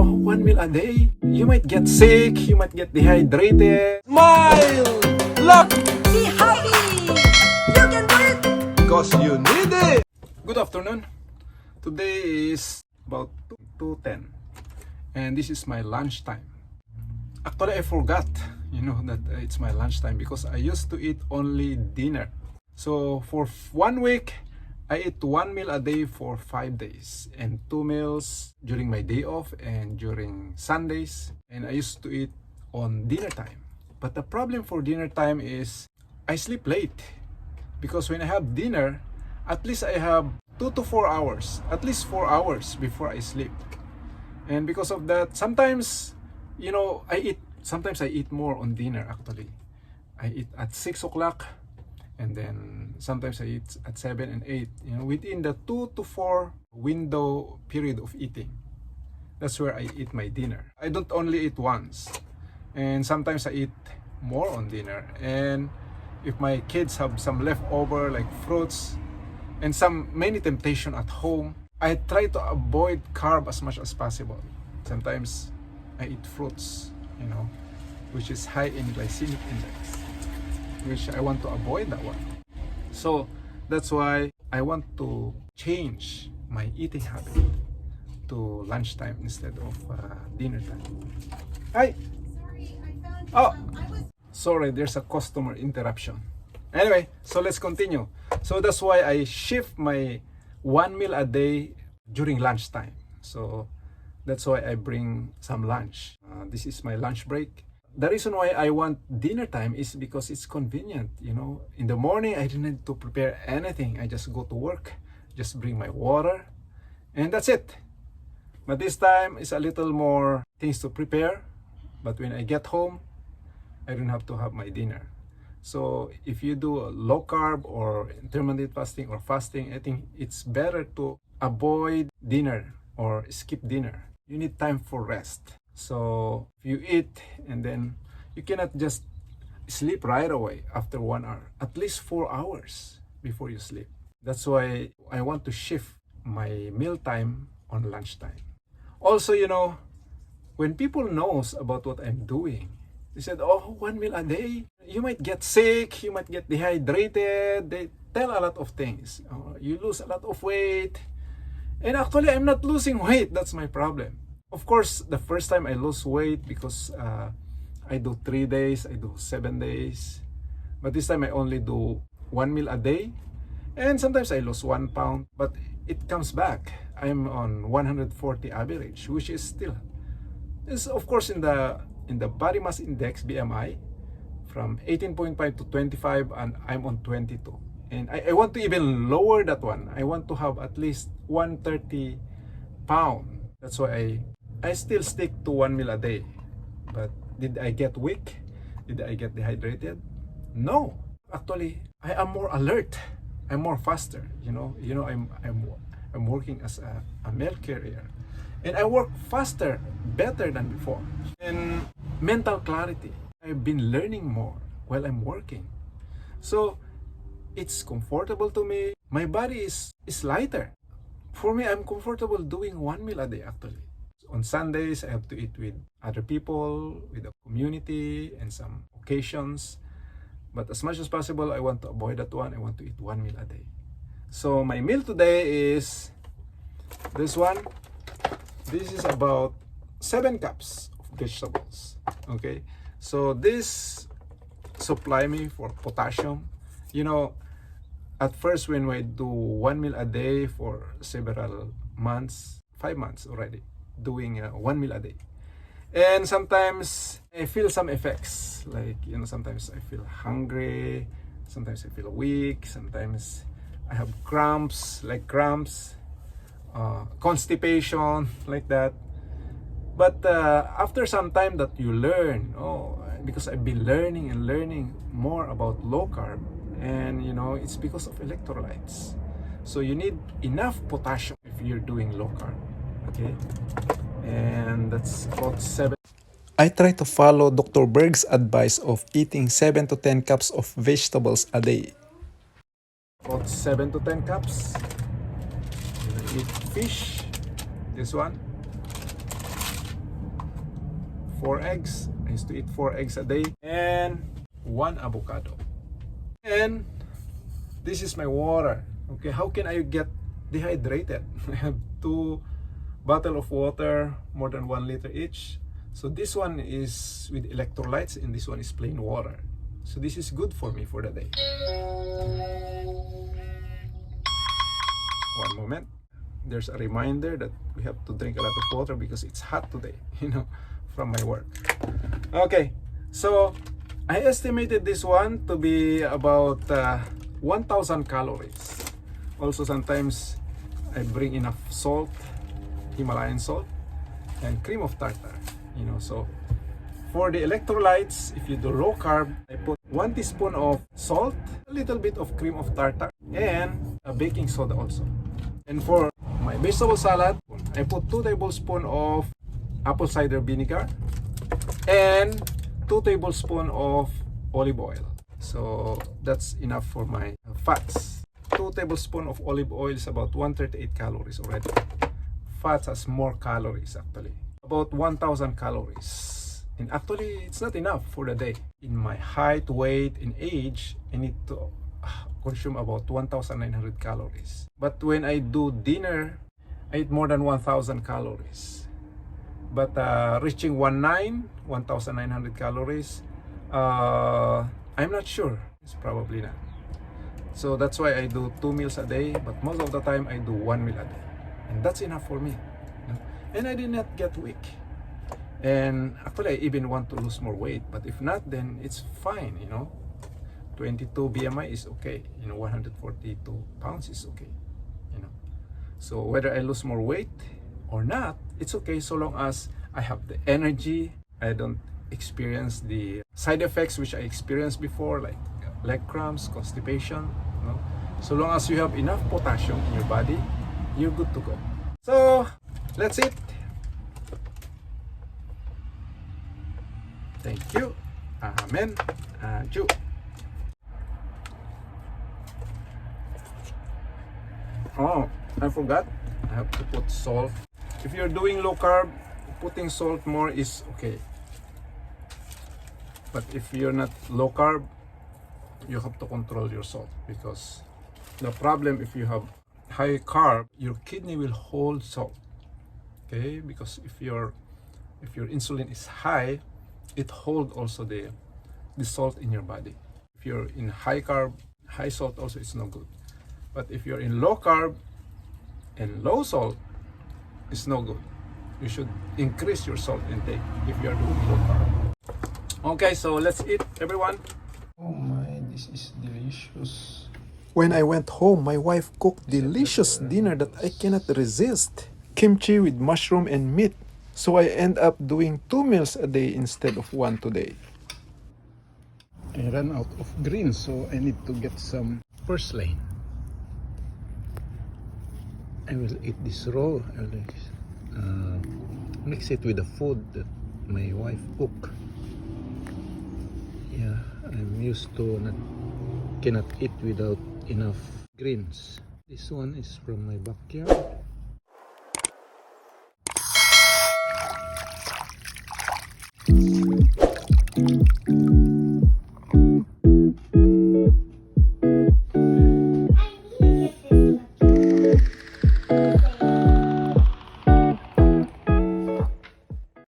one meal a day, you might get sick, you might get dehydrated. Smile! Look! Be happy! You can do it! Because you need it! Good afternoon. Today is about 2:10 and this is my lunchtime. Actually, I forgot, that it's my lunchtime because I used to eat only dinner. So for 1 week, I eat 1 meal a day for 5 days and 2 meals during my day off and during Sundays. And I used to eat on dinner time. But the problem for dinner time is I sleep late because when I have dinner, at least I have 2 to 4 hours, at least 4 hours before I sleep. And because of that, sometimes sometimes I eat more on dinner actually. I eat at 6 o'clock and then sometimes I eat at 7 and 8, within the 2 to 4 window period of eating. That's where I eat my dinner. I don't only eat once. And sometimes I eat more on dinner. And if my kids have some leftover like fruits and many temptation at home, I try to avoid carb as much as possible. Sometimes I eat fruits, which is high in glycemic index, which I want to avoid that one. So that's why I want to change my eating habit to lunchtime instead of dinner time. Hi! Sorry, I found Oh, I was sorry, there's a customer interruption. Anyway, so let's continue. So that's why I shift my 1 meal a day during lunchtime. So that's why I bring some lunch. This is my lunch break. The reason why I want dinner time is because it's convenient. In the morning, I didn't need to prepare anything. I just go to work, just bring my water, and that's it. But this time is a little more things to prepare. But when I get home, I don't have to have my dinner. So if you do a low carb or intermittent fasting or fasting, I think it's better to avoid dinner or skip dinner. You need time for rest. So if you eat and then you cannot just sleep right away after 1 hour, at least 4 hours before you sleep. That's why I want to shift my meal time on lunchtime. Also, when people knows about what I'm doing, they said, oh, 1 meal a day, you might get sick, you might get dehydrated. They tell a lot of things. You lose a lot of weight. And actually, I'm not losing weight. That's my problem. Of course, the first time I lose weight because I do 3 days, I do 7 days. But this time I only do 1 meal a day. And sometimes I lose 1 pound, but it comes back. I'm on 140 average, which is still, of course, in the body mass index, BMI, from 18.5 to 25, and I'm on 22. And I want to even lower that one. I want to have at least 130 pound. That's why I still stick to 1 meal a day. But did I get weak? Did I get dehydrated? No. Actually, I am more alert. I'm more faster. I'm working as a mail carrier. And I work faster, better than before. And mental clarity. I've been learning more while I'm working. So it's comfortable to me. My body is lighter. For me, I'm comfortable doing 1 meal a day actually. On Sundays, I have to eat with other people, with the community, and some occasions. But as much as possible, I want to avoid that one. I want to eat 1 meal a day. So my meal today is this one. This is about 7 cups of vegetables. Okay, so this supply me for potassium. At first when I do 1 meal a day for several months, 5 months already, doing 1 meal a day. And sometimes I feel some effects, like, sometimes I feel hungry, sometimes I feel weak, sometimes I have cramps, constipation, like that. But after some time that you learn, because I've been learning and learning more about low carb, and it's because of electrolytes. So you need enough potassium if you're doing low carb, okay? And that's about 7. I try to follow Dr. Berg's advice of eating 7 to 10 cups of vegetables a day. About 7 to 10 cups. Eat fish, this one. 4 eggs. I used to eat 4 eggs a day and 1 avocado. And this is my water. Okay, how can I get dehydrated? I have 2 bottles of water, more than 1 liter each. So this one is with electrolytes and this one is plain water. So this is good for me for the day. One moment. There's a reminder that we have to drink a lot of water because it's hot today, from my work. Okay, so I estimated this one to be about 1,000 calories. Also, sometimes I bring enough salt, Himalayan salt, and cream of tartar. So for the electrolytes, if you do low carb, I put 1 teaspoon of salt, a little bit of cream of tartar, and a baking soda also. And for my vegetable salad, I put 2 tablespoons of apple cider vinegar and 2 tablespoons of olive oil. So that's enough for my fats. 2 tablespoons of olive oil is about 138 calories already. Fats has more calories actually, about 1,000 calories. And actually, it's not enough for the day. In my height, weight, and age, I need to consume about 1,900 calories. But when I do dinner, I eat more than 1,000 calories. But reaching 1,900 calories, I'm not sure. It's probably not. So that's why I do 2 meals a day, but most of the time I do 1 meal a day. And that's enough for me. And I did not get weak. And actually, I even want to lose more weight. But if not, then it's fine, 22 BMI is okay. 142 pounds is okay. So whether I lose more weight or not, it's okay so long as I have the energy. I don't experience the side effects which I experienced before, like leg cramps, constipation. So long as you have enough potassium in your body, you're good to go. So let's eat. Thank you. Amen. Adieu. Oh, I forgot. I have to put salt. If you're doing low carb, putting salt more is okay. But if you're not low carb, you have to control your salt, because the problem if you have high carb, your kidney will hold salt. Okay, because if your insulin is high, it holds also the salt in your body. If you're in high carb, high salt also is no good. But if you're in low carb and low salt, it's no good. You should increase your salt intake if you're doing low carb. Okay, so let's eat, everyone. Oh my, this is delicious. When I went home, my wife cooked delicious dinner that I cannot resist. Kimchi with mushroom and meat. So I end up doing 2 meals a day instead of 1 today. I ran out of greens, so I need to get some purslane. I will eat this raw. I will mix it with the food that my wife cook. Yeah, I'm used to cannot eat without enough greens. This one is from my backyard.